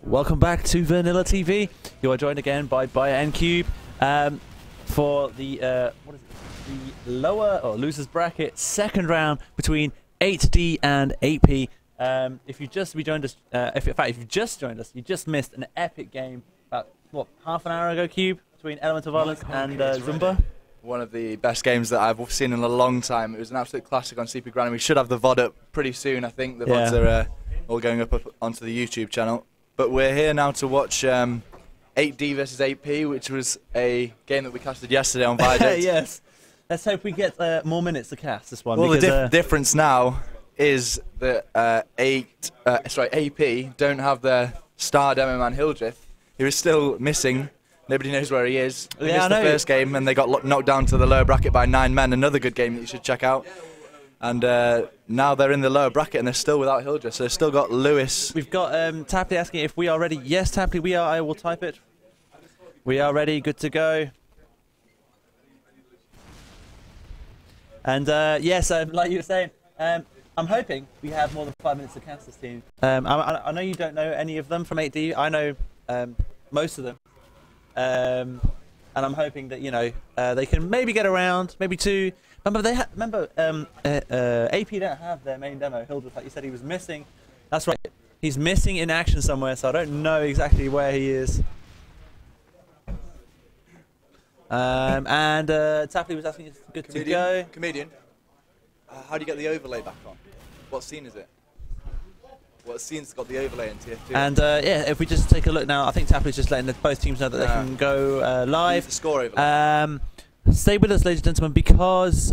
Welcome back to VanillaTV. You are joined again by Byte and CUBE for the the lower or losers bracket second round between 8D and 8P. If you just joined us, if you just joined us, you just missed an epic game about what, half an hour ago, CUBE, between Elemental Violence and Zumba. One of the best games that I've seen in a long time. It was an absolute classic on CP Granary. We should have the VOD up pretty soon. I think the VODs are all going up onto the YouTube channel. But we're here now to watch 8D versus 8P, which was a game that we casted yesterday on Viaduct. Yes. Let's hope we get more minutes to cast this one. Well, because, the difference now is that AP don't have their star demo man Hildreth, who is still missing. Nobody knows where he is. They missed the first game and they got knocked down to the lower bracket by 9 men. Another good game that you should check out. And now they're in the lower bracket and they're still without Hildreth. So they've still got Lewis. We've got Tapley asking if we are ready. Yes, Tapley, we are. I will type it. We are ready. Good to go. And yes, like you were saying, I'm hoping we have more than 5 minutes to cast this team. I know you don't know any of them from 8D. I know most of them. And I'm hoping that, you know, they can maybe get around, maybe two. Remember, AP don't have their main demo. Hildreth, like you said, he was missing. That's right. He's missing in action somewhere, so I don't know exactly where he is. And Tapley was asking if it's good to go. Comedian, how do you get the overlay back on? What scene is it? What scene's got the overlay in tier 2? And yeah, if we just take a look now, I think Tapley's just letting both teams know that they can go live. The score overlay. Stay with us, ladies and gentlemen, because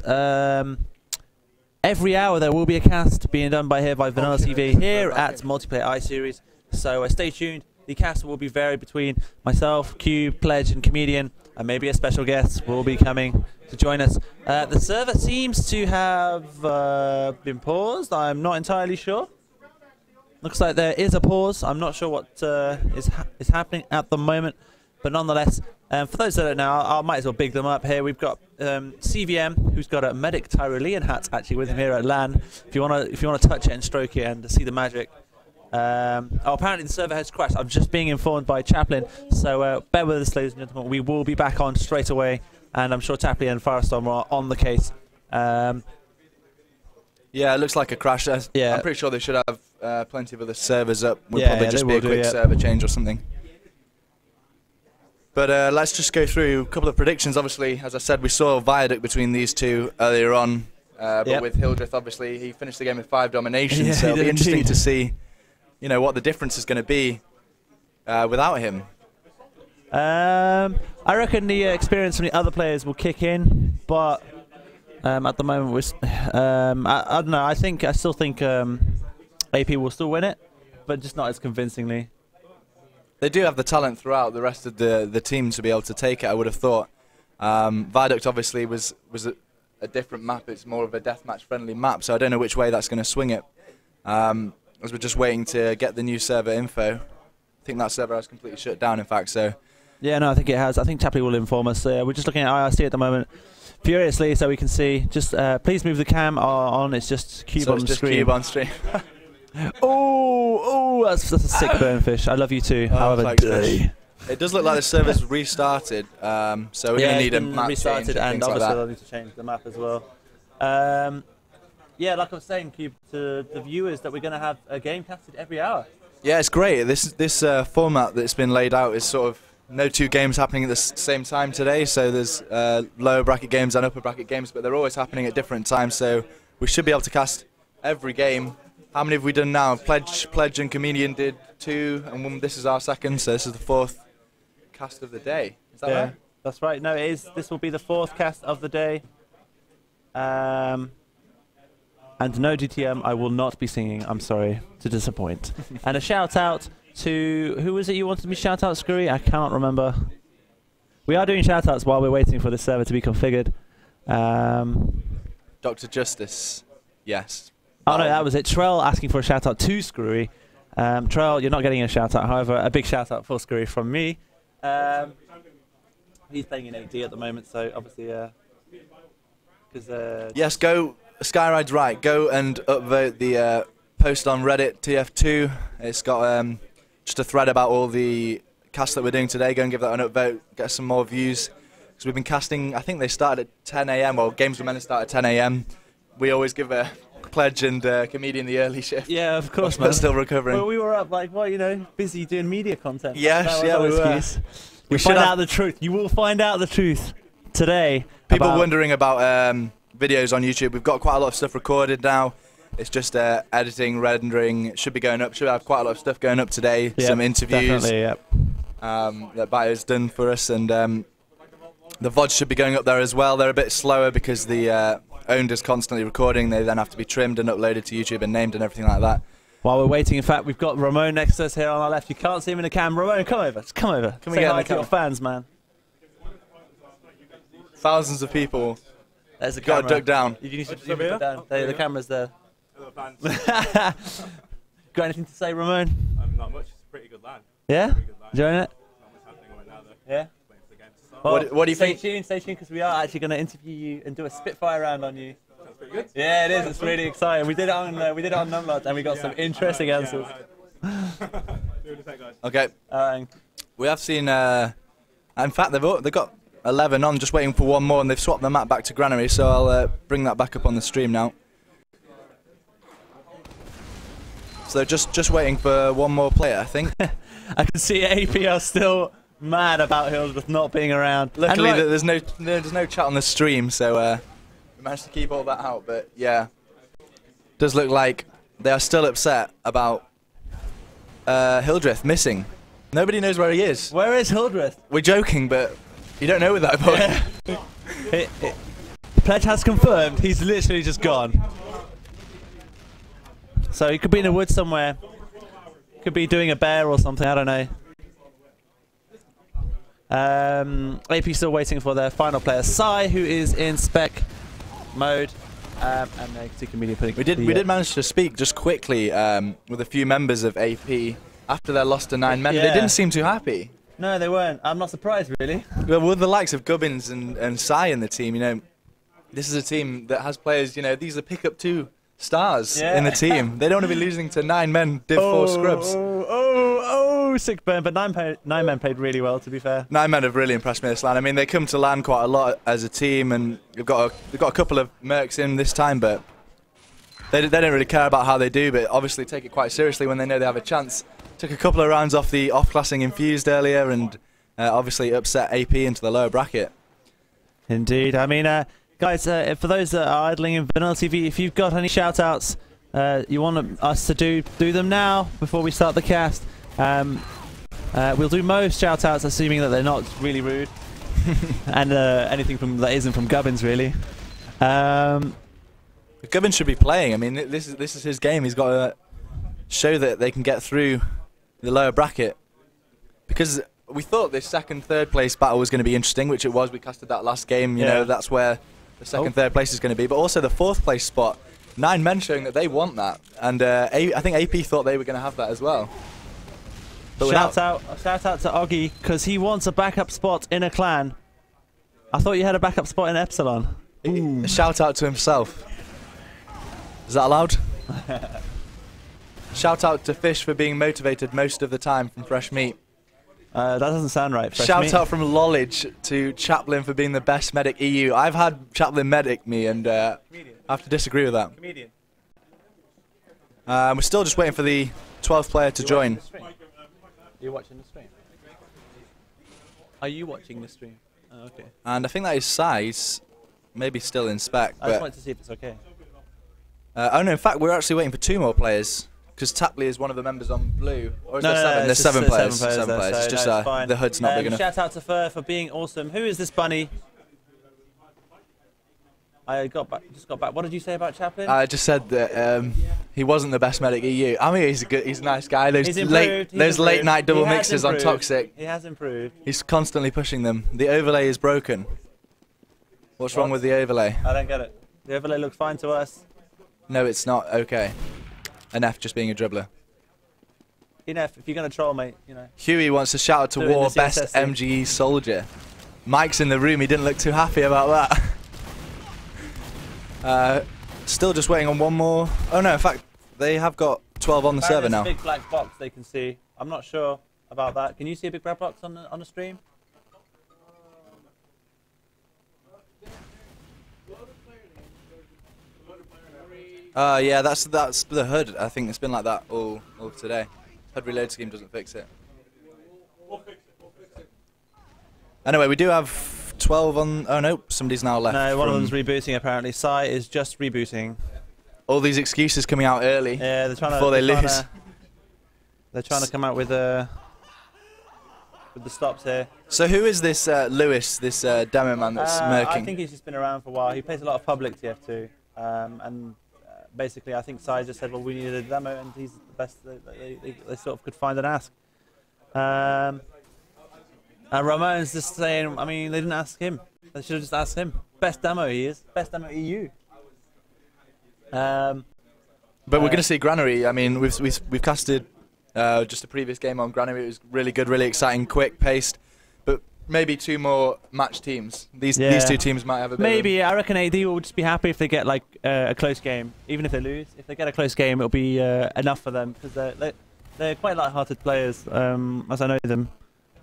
every hour there will be a cast being done by VanillaTV here at Multiplayer I-Series. So stay tuned. The cast will be varied between myself, CUBE, Pledge, and Comedian, and maybe a special guest will be coming to join us. The server seems to have been paused. I'm not entirely sure. Looks like there is a pause. I'm not sure what is happening at the moment, but nonetheless, for those that don't know, I might as well big them up here. We've got CVM, who's got a medic Tyrolean hat actually with him here at LAN. If you wanna touch it and stroke it and see the magic. Apparently the server has crashed. I'm just being informed by Chaplin, so bear with us, ladies and gentlemen. We will be back on straight away, and I'm sure Tapley and Firestorm are on the case. Yeah, it looks like a crash. Yeah. I'm pretty sure they should have plenty of other servers up. Would probably just be a quick server change or something. But let's just go through a couple of predictions. Obviously, as I said, we saw a Viaduct between these two earlier on. But with Hildreth, obviously, he finished the game with 5 dominations. So it'll be interesting to see, you know, what the difference is going to be without him. I reckon the experience from the other players will kick in, but at the moment, I don't know. I still think AP will still win it, but just not as convincingly. They do have the talent throughout the rest of the team to be able to take it, I would have thought. Viaduct obviously was a different map. It's more of a deathmatch friendly map, so I don't know which way that's going to swing it. As we're just waiting to get the new server info. I think that server has completely shut down, in fact. So yeah, no, I think it has. I think Tapley will inform us. We're just looking at IRC at the moment furiously, so we can see. Just please move the cam on. It's just CUBE on the screen. CUBE on stream. Oh, that's a sick burn fish. I love you too. However, it does look like the server's restarted. So we're going to need a map restarted, change and things obviously like they'll need to change the map as well. Yeah, like I was saying, CUBE, to the viewers, that we're going to have a game casted every hour. Yeah, it's great. This format that's been laid out is sort of no two games happening at the same time today. So there's lower bracket games and upper bracket games, but they're always happening at different times. So we should be able to cast every game. How many have we done now? Pledge and Comedian did 2, and this is our second, so this is the 4th cast of the day. Is that right? That's right. No, it is. This will be the 4th cast of the day. And no DTM, I will not be singing. I'm sorry to disappoint. And a shout out to, who was it you wanted me to shout out, Screwy? I can't remember. We are doing shout outs while we're waiting for the server to be configured. Dr. Justice, yes. Oh no, that was it. Trell asking for a shout out to Screwy. Trell, you're not getting a shout out. However, a big shout out for Screwy from me. He's playing in AD at the moment, so obviously, yes, go. Skyride's right. Go and upvote the post on Reddit TF2. It's got just a thread about all the casts that we're doing today. Go and give that an upvote, get some more views. Because we've been casting, I think they started at 10 AM, well, games were meant to start at 10 AM. We always give a Pledge and Comedian the early shift. Yeah, of course, but man. Still recovering. Well, we were up, like, well, you know, busy doing media content. Yes, yeah, we were. We find out the truth. You will find out the truth today. People wondering about videos on YouTube. We've got quite a lot of stuff recorded now. It's just editing, rendering. It should be going up. Should have quite a lot of stuff going up today. Yep, some interviews that Byte has done for us, and the VODs should be going up there as well. They're a bit slower because the owned is constantly recording. They then have to be trimmed and uploaded to YouTube and named and everything like that. While we're waiting, in fact, we've got Ramon next to us here on our left. You can't see him in the camera. Ramon, come over. Just come over. Say hi to your fans, man. Thousands of people. There's a camera. Got to duck down. You need to put down. The camera's there. Got anything to say, Ramon? Not much. It's a pretty good LAN. Yeah? Enjoying it? Yeah? Well, what do you think? Stay tuned, because we are actually going to interview you and do a Spitfire round on you. That's pretty good. Yeah, it is. It's really exciting. We did it on Numlods, and we got some interesting answers. Okay. We have seen. In fact, they've got 11 on, just waiting for one more, and they've swapped the map back to Granary. So I'll bring that back up on the stream now. So just waiting for one more player, I think. I can see AP are still mad about Hildreth not being around. Luckily, there's no chat on the stream, so we managed to keep all that out. But yeah, does look like they are still upset about Hildreth missing. Nobody knows where he is. Where is Hildreth? We're joking, but you don't know with that boy. Yeah. Pledge has confirmed he's literally just gone. So he could be in the woods somewhere. Could be doing a bear or something, I don't know. AP still waiting for their final player, Sai, who is in spec mode. And they can see Comedian putting. We did manage to speak just quickly with a few members of AP after their loss to 9 men. Yeah. They didn't seem too happy. No, they weren't. I'm not surprised, really. Well, with the likes of Gubbins and Sai in the team, you know, this is a team that has players, you know, these are pick-up 2 stars in the team. They don't want to be losing to 9 men, Div 4 scrubs. Sick burn, but 9 men played really well, to be fair. 9 men have really impressed me this LAN. I mean, they come to LAN quite a lot as a team, and they've got a couple of mercs in this time, but they don't really care about how they do, but obviously take it quite seriously when they know they have a chance. Took a couple of rounds off the off-classing Infused earlier, and obviously upset AP into the lower bracket. Indeed. I mean, guys, for those that are idling in VanillaTV, if you've got any shout-outs you want us to do them now before we start the cast. We'll do most shout-outs, assuming that they're not really rude, and anything that isn't from Gubbins, really. Gubbins should be playing. I mean, this is his game. He's got to show that they can get through the lower bracket, because we thought this second, third place battle was going to be interesting, which it was. We casted that last game. You know, that's where the second, third place is going to be, but also the 4th place spot. 9 men showing that they want that, and I think AP thought they were going to have that as well. But shout out to Oggy, because he wants a backup spot in a clan. I thought you had a backup spot in Epsilon. A shout out to himself. Is that allowed? Shout out to Fish for being motivated most of the time from Fresh Meat. That doesn't sound right. Shout out from Lollage to Chaplin for being the best medic EU. I've had Chaplin medic me, and I have to disagree with that. Comedian. We're still just waiting for the 12th player to join. Are you watching the stream? Are you watching the stream? Oh, okay. And I think that is size, maybe still in spec. I just wanted to see if it's okay. Oh no, in fact, we're actually waiting for 2 more players, because Tapley is one of the members on blue. Or is there 7? There's 7 players. 7 players. It's just the HUD's not big enough. Shout out to Fur for being awesome. Who is this bunny? I just got back. What did you say about Chaplin? I just said that he wasn't the best medic EU. I mean, he's a nice guy. Those late night double mixes on Toxic. He has improved. He's constantly pushing them. The overlay is broken. What's wrong with the overlay? I don't get it. The overlay looks fine to us. No, it's not. Okay. Enough just being a dribbler. Enough. If you're gonna troll, mate, you know. Huey wants to shout out to War best MGE soldier. Mike's in the room. He didn't look too happy about that. Still just waiting on one more. Oh no, in fact, they have got 12 on the server now. There's a big black box they can see. I'm not sure about that. Can you see a big red box on the stream? Yeah, that's the HUD. I think it's been like that all today. HUD reload scheme doesn't fix it. Anyway, we do have 12 on. Oh no, somebody's now left. No, one of them's rebooting apparently. Sai is just rebooting. All these excuses coming out early. Yeah, they're trying to. Before they lose. They're trying to come out with the stops here. So who is this Lewis, this demo man that's smirking? I think he's just been around for a while. He plays a lot of public TF2, and basically I think Sai just said, well, we needed a demo, and he's the best they sort of could find and ask. Ramon's just saying, I mean, they didn't ask him. They should have just asked him. Best demo he is. Best demo EU. But we're going to see Granary. I mean, we've casted just a previous game on Granary. It was really good, really exciting, quick paced. But maybe 2 more match teams. These 2 teams might have a bit. Maybe I reckon AD will just be happy if they get like a close game, even if they lose. If they get a close game, it'll be enough for them because they're quite light-hearted players, as I know them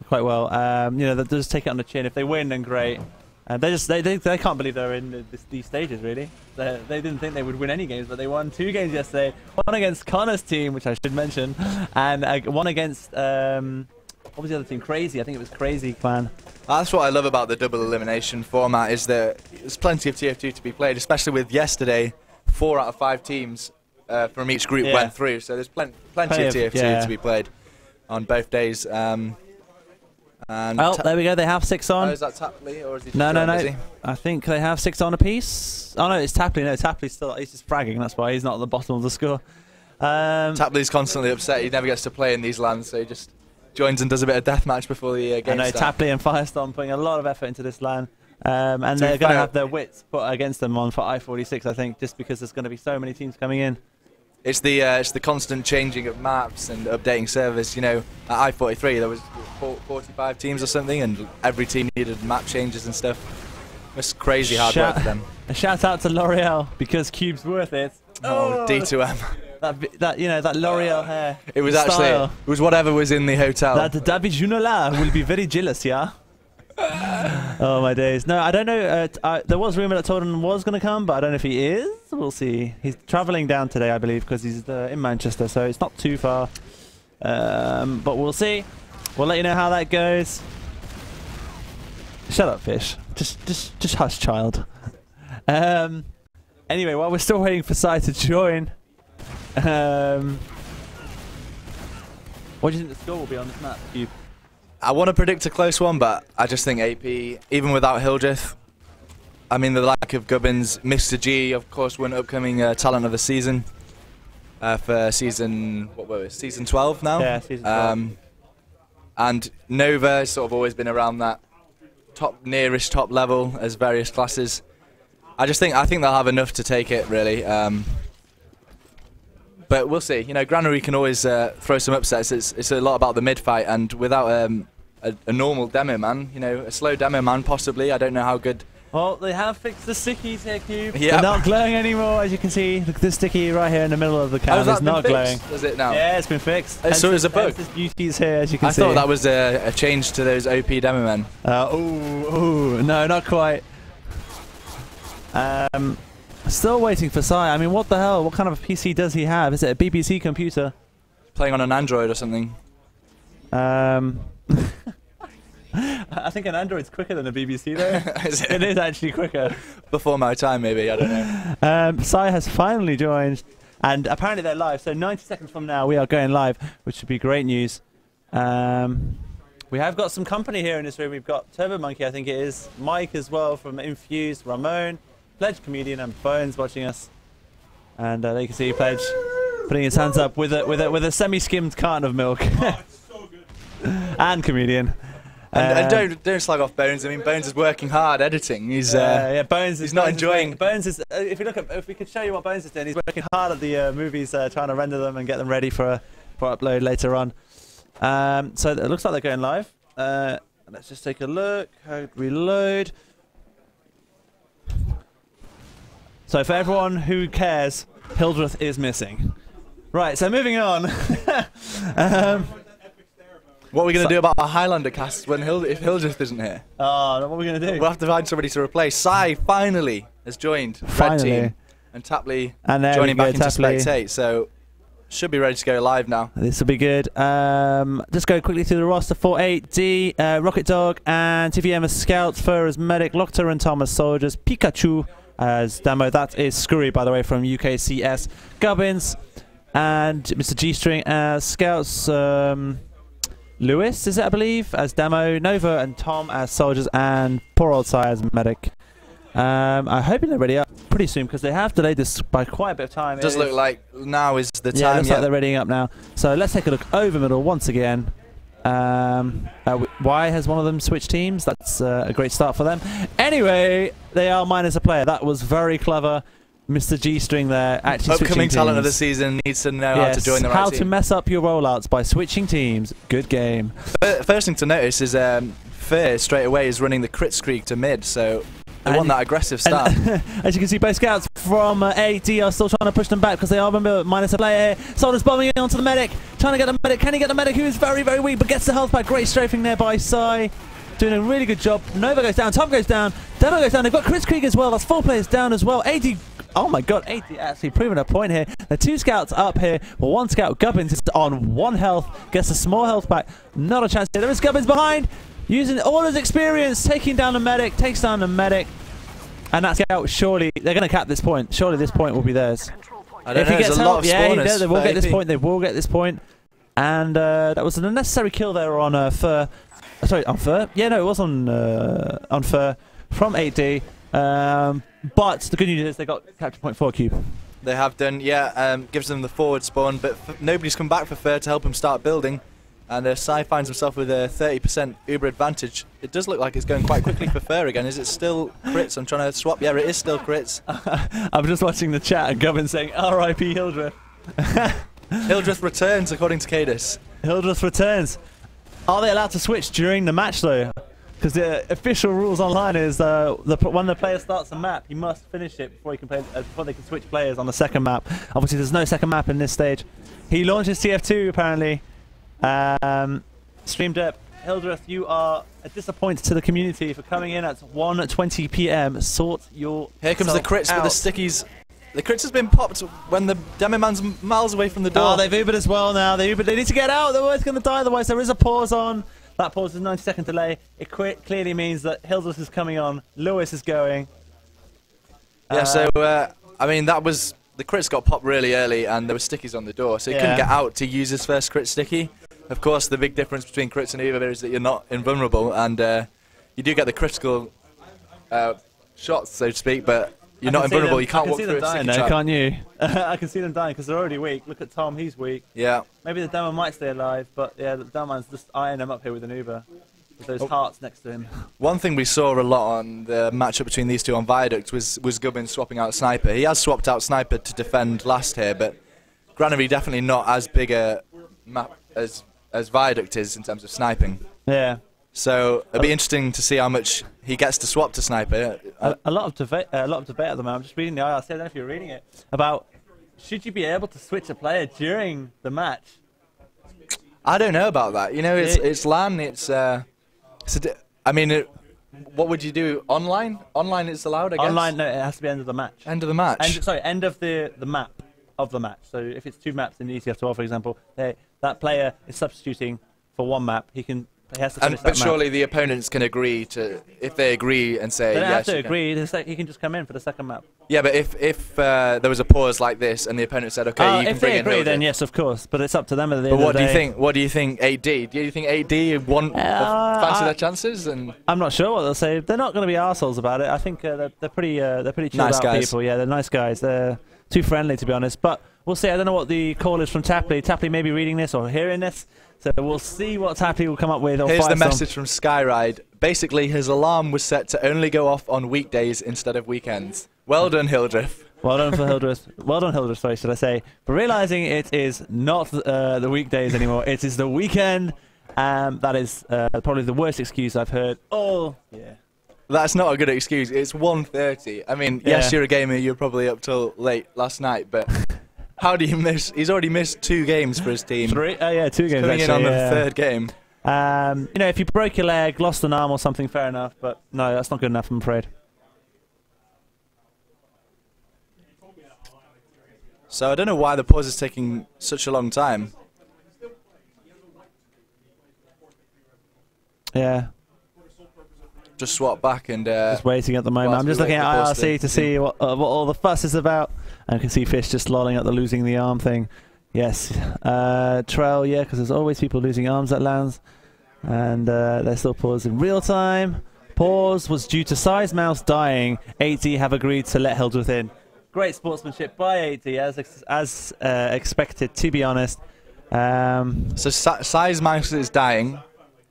quite well. You know, they'll just take it on the chin. If they win, then great. They can't believe they're in these stages, really. They didn't think they would win any games, but they won 2 games yesterday. One against Connor's team, which I should mention, and one against, what was the other team? Crazy. I think it was Crazy Clan. That's what I love about the double elimination format, is that there's plenty of TF2 to be played, especially with yesterday, 4 out of 5 teams from each group went through. So there's plenty of TF2 to be played on both days. Oh, there we go. They have 6 on. Oh, is that Tapley or is he? No. I think they have 6 on apiece. Oh no, it's Tapley. No, Tapley's still. He's just fragging. That's why he's not at the bottom of the score. Tapley's constantly upset. He never gets to play in these LANs, so he just joins and does a bit of deathmatch before the game starts. Tapley and Firestorm putting a lot of effort into this LAN, and they're going to have their wits put against them on for i46. I think just because there's going to be so many teams coming in. It's the constant changing of maps and updating servers. You know, at i43 there was 45 teams or something, and every team needed map changes and stuff. It's crazy hard work for them. A shout out to L'Oreal because Cube's worth it. Oh, D2M. That you know, that L'Oreal hair. It was actually it was whatever was in the hotel. That David Junola will be very jealous, yeah. Oh my days. No, I don't know. There was rumour that Torden was going to come, but I don't know if he is. We'll see. He's travelling down today, I believe, because he's in Manchester, so it's not too far. But we'll see. We'll let you know how that goes. Shut up, fish. Just hush, child. Anyway, while we're still waiting for Sai to join, what do you think the score will be on this map, Cube? I want to predict a close one, but I just think AP, even without Hildreth, I mean, the lack of Gubbins, Mr. G, of course, won upcoming talent of the season for season, what were it, season 12 now? Yeah, season 12. And Nova has sort of always been around that nearest top level as various classes. I think they'll have enough to take it, really. But we'll see. You know, Granary can always throw some upsets. It's a lot about the mid fight, and without a normal demo man, you know, a slow demo man possibly. I don't know how good. Well, they have fixed the stickies here, Cube. Yep. They're not glowing anymore, as you can see. Look, the sticky right here in the middle of the cam is not glowing. Is it now? Yeah, it's been fixed. So it was a bug. This beauty's here, as you can see. I thought that was a change to those OP demo men. No, not quite. Still waiting for Sai. I mean, what the hell? What kind of a PC does he have? Is it a BBC computer? Playing on an Android or something. I think an Android's quicker than a BBC though. It is actually quicker. Before my time, maybe. I don't know. Sai has finally joined, and apparently they're live. So 90 seconds from now, we are going live, which should be great news. We have got some company here in this room. We've got Turbo Monkey, I think it is, Mike as well from Infused, Ramon, Pledge Comedian, and Bones watching us. And there you can see Pledge putting his hands up with a semi-skimmed carton of milk. Oh, it's so good. And Comedian. And don't slag off Bones. I mean, Bones is working hard editing. He's Bones he's not enjoying. Bones is. If we could show you what Bones is doing, he's working hard at the movies, trying to render them and get them ready for upload later on. So it looks like they're going live. Let's just take a look. Reload. So for everyone who cares, Hildreth is missing. Right. So moving on. What are we going to do about our Highlander cast when if Hildreth isn't here? Oh, what are we going to do? We'll have to find somebody to replace. Sai finally has joined Red Team, and Tapley joining back into Spectate. So should be ready to go live now. This will be good. Just go quickly through the roster. 48D, Rocket Dog, and TVM as Scouts, Fur as Medic, Lochter and Tom as Soldiers, Pikachu as Demo. That is Scurry, by the way, from UKCS. Gubbins and Mr. G-String as Scouts. Lewis, is it, I believe, as Demo. Nova and Tom as Soldiers, and poor old Sai as Medic. I'm hoping they're ready up pretty soon because they have delayed this by quite a bit of time. It does look like now is the time. Yeah, it looks like they're readying up now. So let's take a look over middle once again. Why has one of them switched teams? That's a great start for them. Anyway, they are minus a player. That was very clever. Mr. G-String there actually upcoming switching talent teams. of the season needs to know how to join the right how team. to mess up your rollouts by switching teams. Good game. First thing to notice is Fair straight away is running the Kritzkrieg to mid, so they want that aggressive start. As you can see, both scouts from AD are still trying to push them back because they are, remember, minus a player here. Soldiers bombing in onto the medic, trying to get the medic. Can he get the medic, who is very, very weak, but gets the health back? Great strafing there by Sai. Doing a really good job. Nova goes down, Tom goes down, Demo goes down. They've got Kritzkrieg as well. That's 4 players down as well. AD, oh my god, AD actually proving a point here. The 2 scouts up here. Well, 1 scout, Gubbins, is on 1 health, gets a small health back. Not a chance here. There is Gubbins behind, using all his experience, taking down the medic, takes down the medic. And that scout, surely, they're going to cap this point. Surely this point will be theirs. I don't if know, he gets there's a lot of spawners. they will get this point. They will get this point. And that was an unnecessary kill there on Fur. Sorry, on Fur? Yeah, no, it was on Fur from 8D. But the good news is they got capture point 4 cube. They have done, yeah, gives them the forward spawn, but nobody's come back for Fur to help him start building. And Sai finds himself with a 30% Uber advantage. It does look like it's going quite quickly for Fur again. Is it still crits? I'm trying to swap. Yeah, it is still crits. I'm just watching the chat and Govin saying, R.I.P. Hildreth. Hildreth returns, according to Cadis. Hildreth returns. Are they allowed to switch during the match, though? Because the official rules online is when the player starts a map, he must finish it before he can play, before they can switch players on the second map. Obviously, there's no second map in this stage. He launches TF2 apparently. Stream Dep, Hildreth, you are a disappointment to the community for coming in at 1:20 PM. Sort your. Here comes the crits with the stickies. The crits has been popped when the demo man's miles away from the door. Oh, they've Ubered as well now. They need to get out. They're both going to die. Otherwise, there is a pause on. That pause is 90-second delay. It clearly means that Hildreth is coming on. Lewis is going. Yeah, so, I mean, that was... The crits got popped really early, and there were stickies on the door, so he couldn't get out to use his first crit sticky. Of course, the big difference between crits and Uber is that you're not invulnerable, and you do get the critical shots, so to speak, but... You're not invulnerable, you can't walk through a sticky trap. Can't you? I can see them dying because they're already weak. Look at Tom, he's weak. Yeah. Maybe the demo might stay alive, but yeah, the demo man's just eyeing him up here with an Uber. With those hearts next to him. One thing we saw a lot on the matchup between these two on Viaduct was Gubbins swapping out Sniper. He has swapped out Sniper to defend last here, but Granary definitely not as big a map as Viaduct is in terms of sniping. Yeah. So it'll be interesting to see how much he gets to swap to Sniper. A lot of debate at the moment. I'm just reading the IRC. I don't know if you're reading it about should you be able to switch a player during the match. I don't know about that. You know, it's LAN. I mean, what would you do online? Online is allowed, I guess. Online, no, it has to be end of the match. End of the match. End of the map of the match. So if it's 2 maps in the ECF12, for example, that player is substituting for 1 map. He has to finish that but map. surely the opponents can agree to, if they agree and say they don't yes. have to agree. He can just come in for the second map. Yeah, but if there was a pause like this and the opponent said, okay, you can bring in if they agree, then yes, of course. But it's up to them at the end But of the day. what do you think 8D? Do you think 8D fancy their chances? And I'm not sure what they'll say. They're not going to be arseholes about it. I think they're pretty chilled nice out guys. people. Yeah, they're nice guys. They're too friendly, to be honest. But we'll see. I don't know what the call is from Tapley. Tapley may be reading this or hearing this. So we'll see what Tapley will come up with. Here's the message from Skyride. Basically, his alarm was set to only go off on weekdays instead of weekends. Well done, Hildreth. Well done for Hildreth. Well done, Hildreth, sorry, should I say. For realising it is not the weekdays anymore. It is the weekend. That is probably the worst excuse I've heard. Oh, yeah. That's not a good excuse. It's 1:30. I mean, yes, you're a gamer. You're probably up till late last night, but... How do you miss? He's already missed 2 games for his team. 3? Yeah, 2 games. Coming in on the 3rd game. You know, if you broke your leg, lost an arm or something, fair enough. But no, that's not good enough, I'm afraid. So I don't know why the pause is taking such a long time. Yeah. Just swap back and... just waiting at the moment. I'm just looking at IRC to see what all the fuss is about. And I can see Fish just lolling at the losing the arm thing. Yes. Trail, yeah, because there's always people losing arms at LANs. And they're still paused in real time. Pause was due to Size Mouse dying. 80 have agreed to let Hildreth in. Great sportsmanship by 80, as expected, to be honest. So Size Mouse is dying.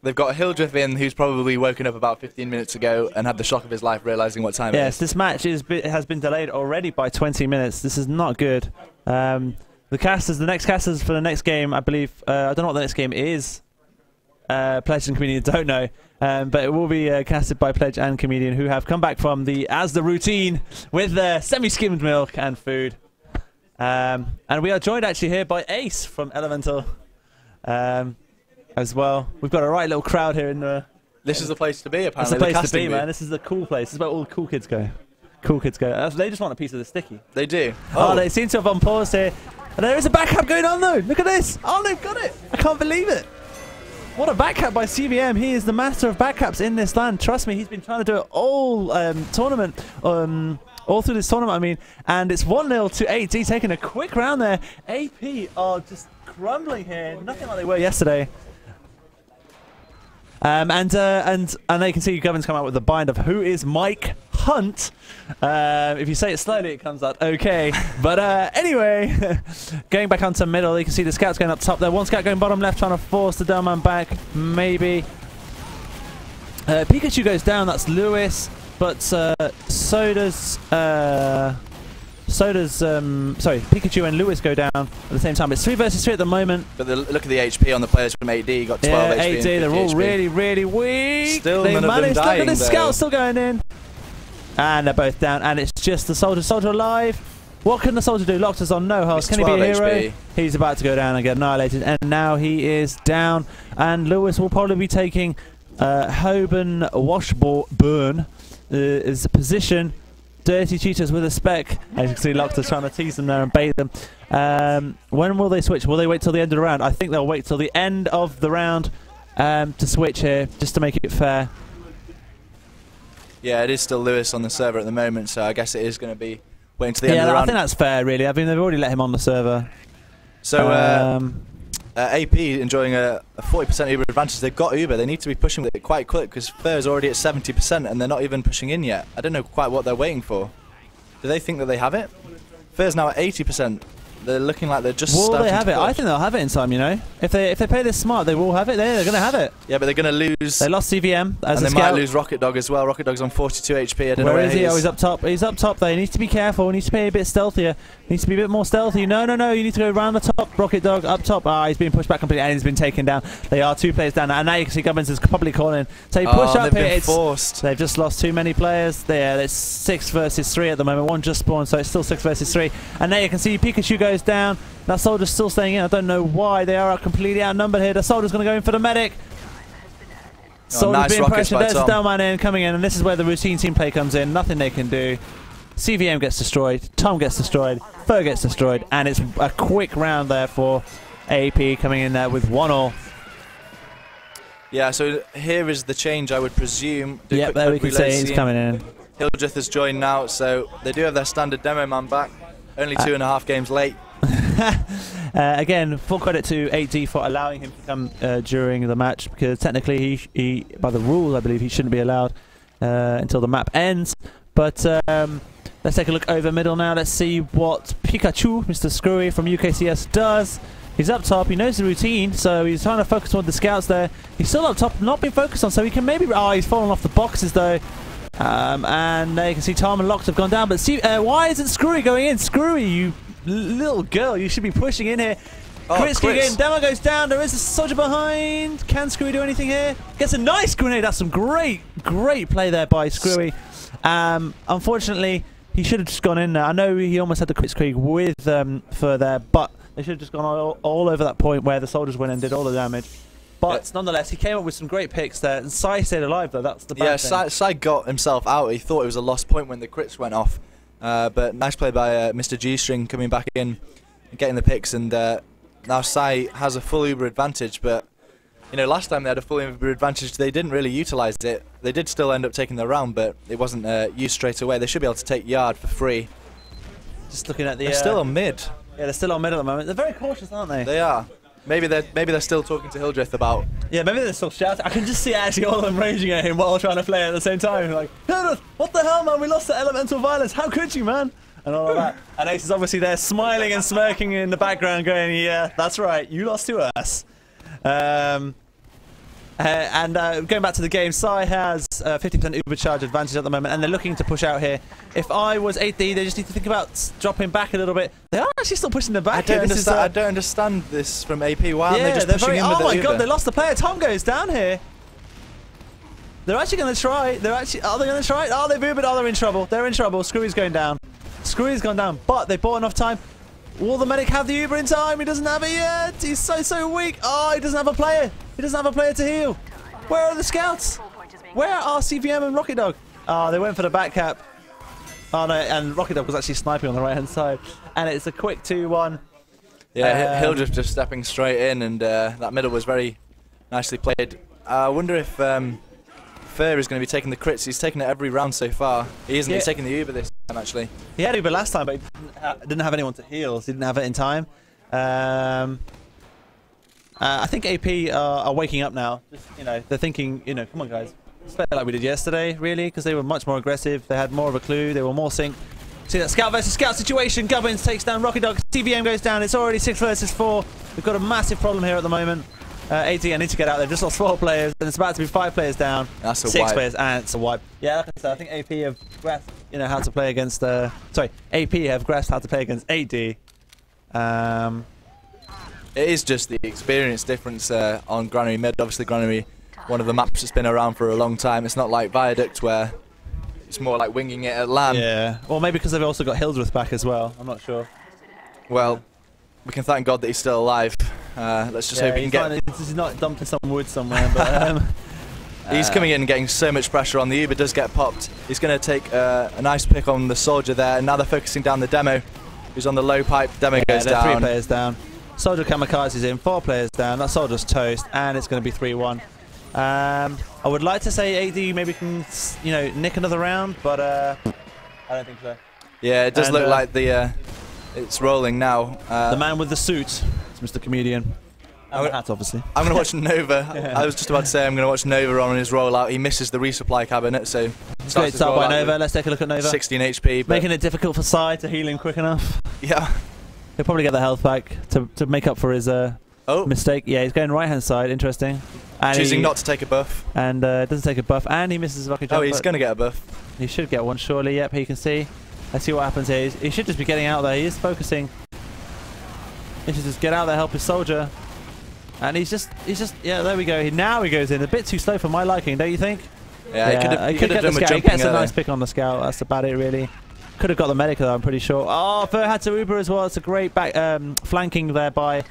They've got Hildreth in, who's probably woken up about 15 minutes ago and had the shock of his life, realising what time it is. Yes, this match has been delayed already by 20 minutes. This is not good. The next casters for the next game, I believe, I don't know what the next game is. Pledge and Comedian don't know. But it will be casted by Pledge and Comedian, who have come back from the routine with their semi-skimmed milk and food. And we are joined actually here by Ace from Elemental. As well, we've got a right little crowd here in the. This is the place to be, apparently. It's the place to be, man. This is the cool place. This is where all the cool kids go. Cool kids go. They just want a piece of the sticky. They do. Oh, they seem to have unpaused here. And there is a backup going on though. Look at this. Oh, they've got it. I can't believe it. What a backup by CVM. He is the master of backups in this land. Trust me, he's been trying to do it all tournament. All through this tournament, I mean. And it's 1-0 to 8D, taking a quick round there. AP are just crumbling here. Nothing like they were yesterday. And they can see Govern's come out with the bind of who is Mike Hunt. If you say it slowly, it comes out okay. But anyway, going back onto middle, you can see the scouts going up top there. One scout going bottom left, trying to force the down man back. Maybe. Pikachu goes down. That's Lewis. But so does. Pikachu and Lewis go down at the same time. It's 3 versus 3 at the moment. But look at the HP on the players from 8D. You got 12 HP. 8D, they're all really, really weak. Still they none of them managed. dying, Look at the though. scout still going in. And they're both down. And it's just the soldier. Soldier alive. What can the soldier do? Locked us on no health. Can he be a hero? HP. He's about to go down and get annihilated. And now he is down. And Lewis will probably be taking Hoban Washburn is the position. Dirty cheaters with a spec. As you can see, Loctus trying to tease them there and bait them. When will they switch? Will they wait till the end of the round? I think they'll wait till the end of the round to switch here, just to make it fair. Yeah, it is still Lewis on the server at the moment, so I guess it is going to be waiting till the end of the round. I think that's fair, really. I mean, they've already let him on the server. So, AP enjoying a 40% Uber advantage. They've got Uber. They need to be pushing with it quite quick because Fur's already at 70% and they're not even pushing in yet. I don't know quite what they're waiting for. Do they think that they have it? Fur's now at 80%. They're looking like they're just starting to push. Will they have it? I think they'll have it in time, you know. If they play this smart, they will have it. They're going to have it. Yeah, but they're going to lose. They lost CVM as and a they might lose Rocket Dog as well. Rocket Dog's on 42 HP. I don't know where is he? Oh, he's up top. He's up top there. He needs to be careful. He needs to be a bit stealthier. He needs to be a bit more stealthy. No. You need to go around the top. Rocket Dog up top. Ah, he's been pushed back completely and he's been taken down. They are 2 players down. And now you can see Gubbins is probably calling. So you push up here. Been forced. They've just lost too many players. There, it's 6 versus 3 at the moment. One just spawned, so it's still 6 versus 3. And now you can see Pikachu goes down. That soldier's still staying in. I don't know why. They are completely outnumbered here. The soldier's going to go in for the medic. Soldier's being pressured. There's the down man in, coming in, and this is where the routine team play comes in. Nothing they can do. CVM gets destroyed. Tom gets destroyed. Fur gets destroyed. And it's a quick round there for AP coming in there with 1-all. Yeah, so here is the change, I would presume. Yep, there we can see he's coming in. Hildreth has joined now, so they do have their standard demo man back. Only 2.5 games late. Again, full credit to 8D for allowing him to come during the match, because technically he by the rules, I believe, he shouldn't be allowed until the map ends. But let's take a look over middle now. Let's see what Pikachu, Mr. Screwy from UKCS, does. He's up top. He knows the routine, so he's trying to focus on the scouts there. He's still up top, not been focused on, so he can maybe... Oh, he's fallen off the boxes, though. And there you can see Tom and Locks have gone down. But see, why isn't Screwy going in? Screwy, you little girl, you should be pushing in here. Kritsky again, Demo goes down. There is a soldier behind. Can Screwy do anything here? Gets a nice grenade. That's some great play there by Screwy. Unfortunately, he should have just gone in there. I know he almost had the Kritzkrieg with Fur there, but they should have just gone all over that point where the soldiers went and did all the damage. But nonetheless, he came up with some great picks there. And Sai stayed alive, though. That's the bad thing. Yeah, Sai got himself out. He thought it was a lost point when the crits went off. But nice play by Mr. G-String coming back in, getting the picks, and now Sai has a full Uber advantage. But you know, last time they had a full Uber advantage, they didn't really utilise it. They did still end up taking the round, but it wasn't used straight away. They should be able to take Yard for free. Just looking at the... They're still on mid. Yeah, they're still on mid at the moment. They're very cautious, aren't they? They are. Maybe they're still talking to Hildreth about... Yeah, maybe they're still shouting. I can just see actually all of them raging at him while trying to play at the same time. Like, Hildreth, what the hell, man? We lost to elemental violence. How could you, man? And all of that. And Ace is obviously there smiling and smirking in the background going, yeah, that's right. You lost to us. Going back to the game, Sai has 50% Uber charge advantage at the moment, and they're looking to push out here. If I was 8D, they just need to think about dropping back a little bit. They are actually still pushing them back. I don't understand this from AP. Why aren't they just pushing in with Oh my Uber? god, they lost the player. Tom goes down here. They're actually going to try. Are they going to try? Oh, they've Ubered. Oh, they're in trouble. They're in trouble. Screwy's going down. Screwy's gone down, but they bought enough time. Will the medic have the Uber in time? He doesn't have it yet. He's so weak. Oh, he doesn't have a player. He doesn't have a player to heal. Where are the scouts? Where are CVM and Rocket Dog? Oh, they went for the back cap. Oh no, and Rocket Dog was actually sniping on the right hand side. And it's a quick 2-1. Yeah, Hildreth just stepping straight in, and that middle was very nicely played. I wonder if Fer is going to be taking the crits. He's taken it every round so far. He isn't. He's taking the Uber this time, actually. He had Uber last time, but he didn't have anyone to heal, so he didn't have it in time. I think AP are waking up now. Just, you know, they're thinking, you know, come on guys, let's play like we did yesterday, really, because they were much more aggressive. They had more of a clue. They were more synced. See that scout versus scout situation. Gubbins takes down Rocket Dog. TVM goes down. It's already 6 versus 4. We've got a massive problem here at the moment. AT, I need to get out. They've just lost 4 players, and it's about to be 5 players down. That's a 6 wipe. players, and it's a wipe. Yeah, like I said, I think AP have grasped, you know, how to play against. Sorry, AP have grasped how to play against AD. It is just the experience difference on Granary mid. Obviously, Granary, one of the maps that's been around for a long time. It's not like Viaduct where it's more like winging it at LAN. Yeah, well, maybe because they've also got Hildreth back as well. I'm not sure. Well, we can thank God that he's still alive. Let's just hope he can get... He's not dumped in some wood somewhere, but... he's coming in and getting so much pressure on. The Uber does get popped. He's going to take a nice pick on the soldier there. And now they're focusing down the demo, who's on the low pipe. Demo goes down. 3 players down. Soldier kamikazes in, 4 players down. That soldier's toast, and it's going to be 3-1. I would like to say AD maybe can, you know, nick another round, but I don't think so. Yeah, it does look like the it's rolling now. The man with the suit is Mr. Comedian. And the hat, obviously. I'm going to watch Nova. Yeah. I was just about to say I'm going to watch Nova on his rollout. He misses the resupply cabinet, so... Great start by Nova. Let's take a look at Nova. 16 HP. Making it difficult for Sai to heal him quick enough. Yeah. He'll probably get the health back to make up for his mistake. Yeah, he's going right-hand side. Interesting. And choosing not to take a buff. And doesn't take a buff. And he misses a rocket jump. Oh, he's going to get a buff. He should get one, surely. Yep, he can see. Let's see what happens here. He should just be getting out there. He is focusing. He should just get out there, help his soldier. And he's just, yeah, there we go. Now he goes in. A bit too slow for my liking, don't you think? Yeah, he could have done with He jumping gets a nice pick on the scout. That's about it, really. Could have got the medic though, I'm pretty sure. Oh, Fer had to Uber as well. It's a great back flanking there by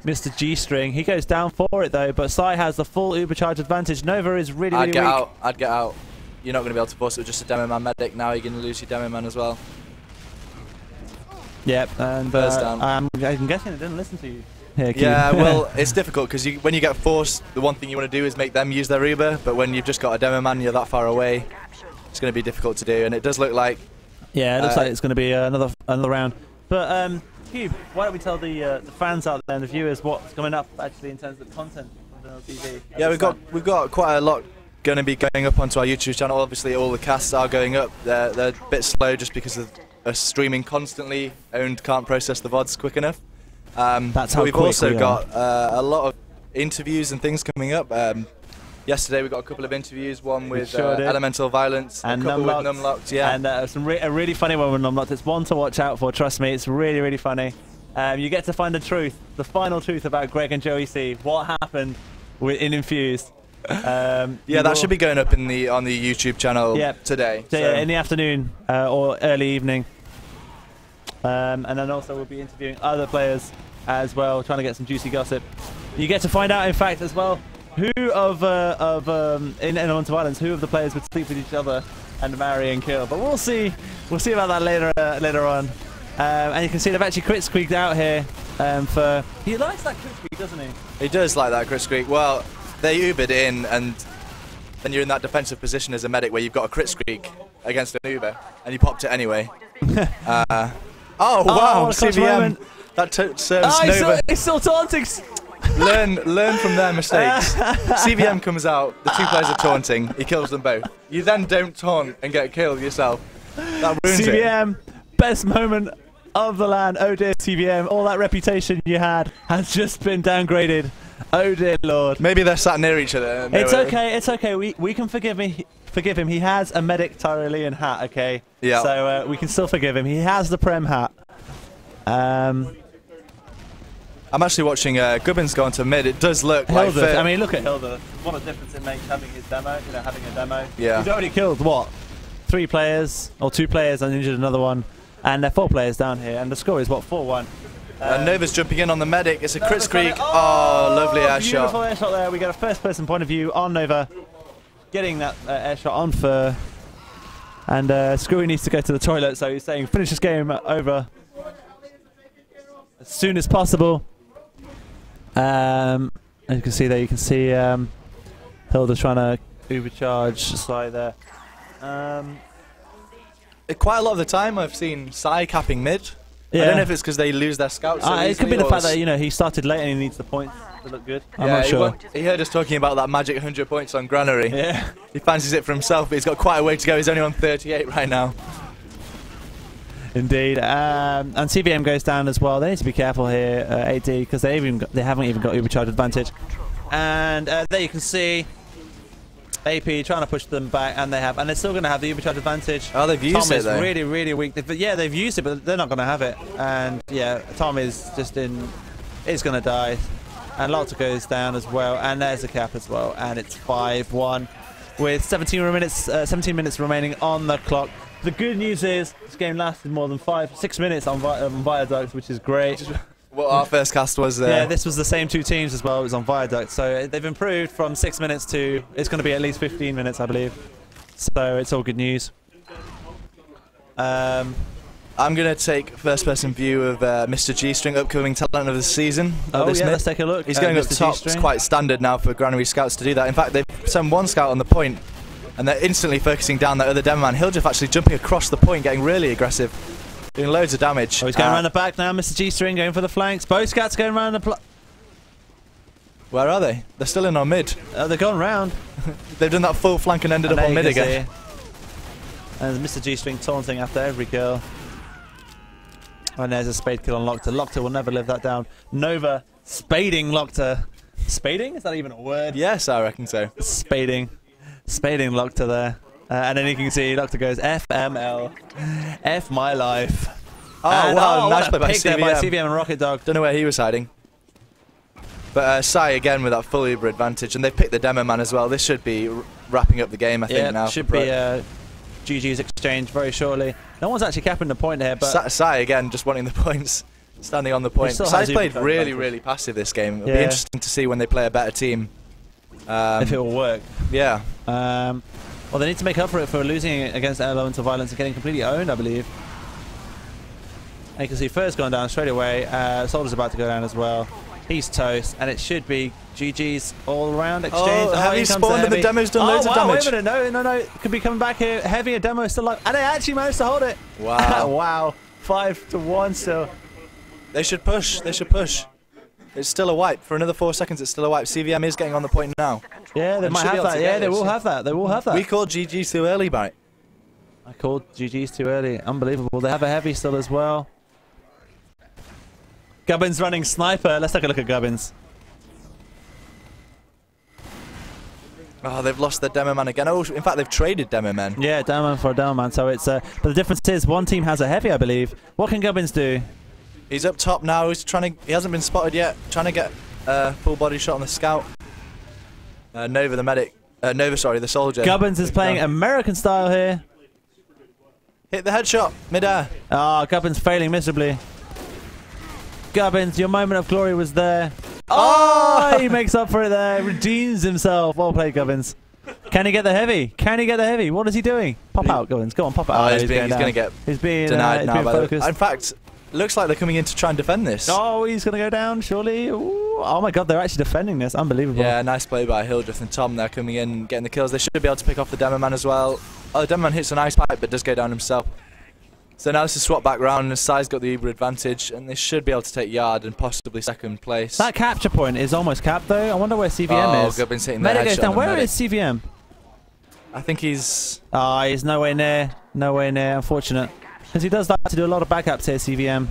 Mr. G-String. He goes down for it though, but Sai has the full Uber charge advantage. Nova is really weak. I'd get out. You're not going to be able to force it with just a demo man medic. Now you're going to lose your demo man as well. Yep, and I'm guessing it didn't listen to you. Yeah, well, it's difficult because when you get forced, the one thing you want to do is make them use their Uber, but when you've just got a demo man, you're that far away, it's going to be difficult to do, and it does look like... Yeah, it looks like it's going to be another round. But, Cube, why don't we tell the fans out there and the viewers what's coming up, actually, in terms of content on VanillaTV? Yeah, we've got quite a lot going to be going up onto our YouTube channel. Obviously, all the casts are going up. They're a bit slow just because of us streaming constantly, and can't process the VODs quick enough. That's how we've also got a lot of interviews and things coming up. Yesterday we got a couple of interviews, one with Elemental Violence, and a couple with Numlocked, yeah. And a really funny one with Numlocked. It's one to watch out for, trust me, it's really, really funny. You get to find the truth, the final truth about Greg and Joey C. What happened in Infused. Yeah, that should be going up on the YouTube channel today. So yeah, in the afternoon or early evening. And then also we'll be interviewing other players as well, trying to get some juicy gossip. You get to find out, in fact, as well, Who in Elemental Violence, who of the players would sleep with each other and marry and kill? But we'll see. We'll see about that later on. And you can see they've actually crit squeaked out here. He likes that crit squeak, doesn't he? He does like that crit squeak. Well, they Ubered in, and then you're in that defensive position as a medic where you've got a crit squeak against an Uber, and you popped it anyway. Oh wow, CVM. That serves Nova. He's still taunting. Learn from their mistakes. CVM comes out, the two players are taunting, he kills them both. You then don't taunt and get killed yourself. That ruins CVM, best moment of the LAN. Oh dear, CVM, all that reputation you had has just been downgraded. Oh dear Lord. Maybe they're sat near each other. It's okay, it's okay. We can forgive him. He has a medic Tyrolean hat, okay? Yeah. So we can still forgive him. He has the Prem hat. I'm actually watching Gubbins go onto mid. It does look like Hilda. I mean, look at Hilda. What a difference it makes having his demo. You know, having a demo. Yeah. He's already killed what? 3 players or 2 players and injured another one, and there are 4 players down here, and the score is what, 4-1. Nova's jumping in on the medic. It's a crit squeak. Oh, lovely air shot. Beautiful air shot there. We get a first-person point of view on Nova, getting that air shot on Fur, and Screwy needs to go to the toilet, so he's saying finish this game over as soon as possible. As you can see there, you can see Hilda trying to overcharge Sai there. Quite a lot of the time I've seen Sai capping mid. Yeah. I don't know if it's because they lose their scouts. It could be the fact that he started late and he needs the points to look good. I'm yeah, not sure. He heard us talking about that magic 100 points on Granary. Yeah. He fancies it for himself, but he's got quite a way to go. He's only on 38 right now. Indeed, and CVM goes down as well. They need to be careful here, AD, because they haven't even got overcharge advantage. And there you can see AP trying to push them back, and they're still going to have the overcharge advantage. Oh, they've used Tom it is though. really, really weak. They've used it, but they're not going to have it. And yeah, Tom is just is going to die, and Lotta goes down as well. And there's the cap as well, and it's 5-1 with 17 minutes remaining on the clock. The good news is this game lasted more than 6 minutes on Viaduct, which is great. What our first cast was there. Yeah, this was the same 2 teams as well. It was on Viaduct, so they've improved from 6 minutes to it's going to be at least 15 minutes, I believe. So it's all good news. I'm going to take first-person view of Mr. G-String, upcoming talent of the season. Oh yeah, let's take a look. He's going up top. It's quite standard now for Granary scouts to do that. In fact, they've sent 1 scout on the point, and they're instantly focusing down that other demo man. Hildreth actually jumping across the point, getting really aggressive, doing loads of damage. Oh, he's going around the back now. Mr. G-String going for the flanks. Both scouts going around the. Where are they? They're still in on mid. They're gone round. They've done that full flank and ended up on mid again. And Mr. G-String taunting after every kill. And there's a spade kill on Lockter. Lockter will never live that down. Nova spading Lockter. Spading? Is that even a word? Yes, I reckon so. Spading Lockter there. And then you can see Lockter goes FML. F my life. Oh, and wow, nice play by CVM and Rocket Dog. Don't know where he was hiding. But Sai again with that full Uber advantage, and they've picked the demo man as well. This should be wrapping up the game, I think, now. Should be GG's exchange very shortly. No one's actually capping the point here, but Sai again just wanting the points, standing on the point. Sai's played really passive this game. It'll be interesting to see when they play a better team. If it will work. Yeah. Well, they need to make up for it for losing against Elemental Violence and getting completely owned, I believe. And you can see Fur's gone down straight away. Soldier's about to go down as well. He's toast, and it should be GG's all-round exchange. Oh, Heavy spawned and the demo's done loads of damage. Wait a minute, no. Could be coming back here. Heavy, a demo is still alive. And they actually managed to hold it. Wow. Wow. 5-1 still. They should push. It's still a wipe. For another 4 seconds, it's still a wipe. CVM is getting on the point now. Yeah, they might have that. Yeah, they will have that. We called GG's too early, Byte. I called GG's too early. Unbelievable. They have a heavy still as well. Gubbins running sniper. Let's take a look at Gubbins. Oh, they've lost their demo man again. Oh, in fact, they've traded demo men. Yeah, demo man for a demo man. So it's. But the difference is one team has a heavy, I believe. What can Gubbins do? He's up top now. He's trying to. He hasn't been spotted yet. Trying to get a full body shot on the scout. Nova, the medic. Nova, sorry, the soldier. Gubbins is playing American style here. Hit the headshot mid-air. Ah, Gubbins failing miserably. Gubbins, your moment of glory was there. Oh, he makes up for it there. Redeems himself. Well played, Gubbins. Can he get the heavy? Can he get the heavy? What is he doing? Pop out, Gubbins. Go on, pop out. Oh, he's going to get denied now. Focused. In fact, looks like they're coming in to try and defend this. Oh, he's going to go down, surely. Ooh. Oh my god, they're actually defending this. Unbelievable. Yeah, nice play by Hildreth and Tom. They're coming in, getting the kills. They should be able to pick off the Demo Man as well. Oh, the Demo Man hits a nice pipe, but does go down himself. So now this is swap back round, and Sai's got the Uber advantage, and they should be able to take yard and possibly second place. That capture point is almost capped, though. I wonder where CVM is. Oh, Gubbins hitting Medic the goes headshot. down. Where is CVM? I think he's... Oh, he's nowhere near. Nowhere near, unfortunate. Because he does like to do a lot of backups here, CVM.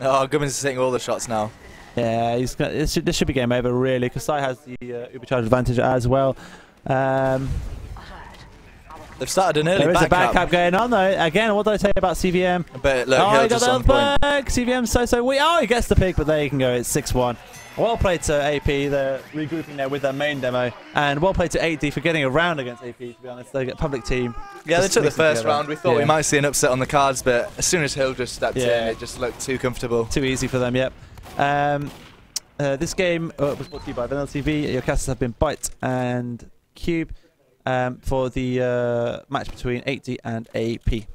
Oh, Gubbins is hitting all the shots now. Yeah, this should be game over, really, because Sai has the Ubercharge advantage as well. They've started an early there is a backup. backup going on, though. Again, what did I tell you about CVM? But look, oh, he got on the back. CVM's so weak. Oh, he gets the pick, but there you can go. It's 6-1. Well played to AP. They're regrouping there with their main demo. And well played to 8D for getting a round against AP, to be honest. They get public team. Yeah, they took the first round. We thought we might see an upset on the cards, but as soon as Hill just stepped in, it just looked too comfortable. Too easy for them, yep. This game was brought to you by VanillaTV. Your casters have been Byte and CUBE for the match between 8D and AP.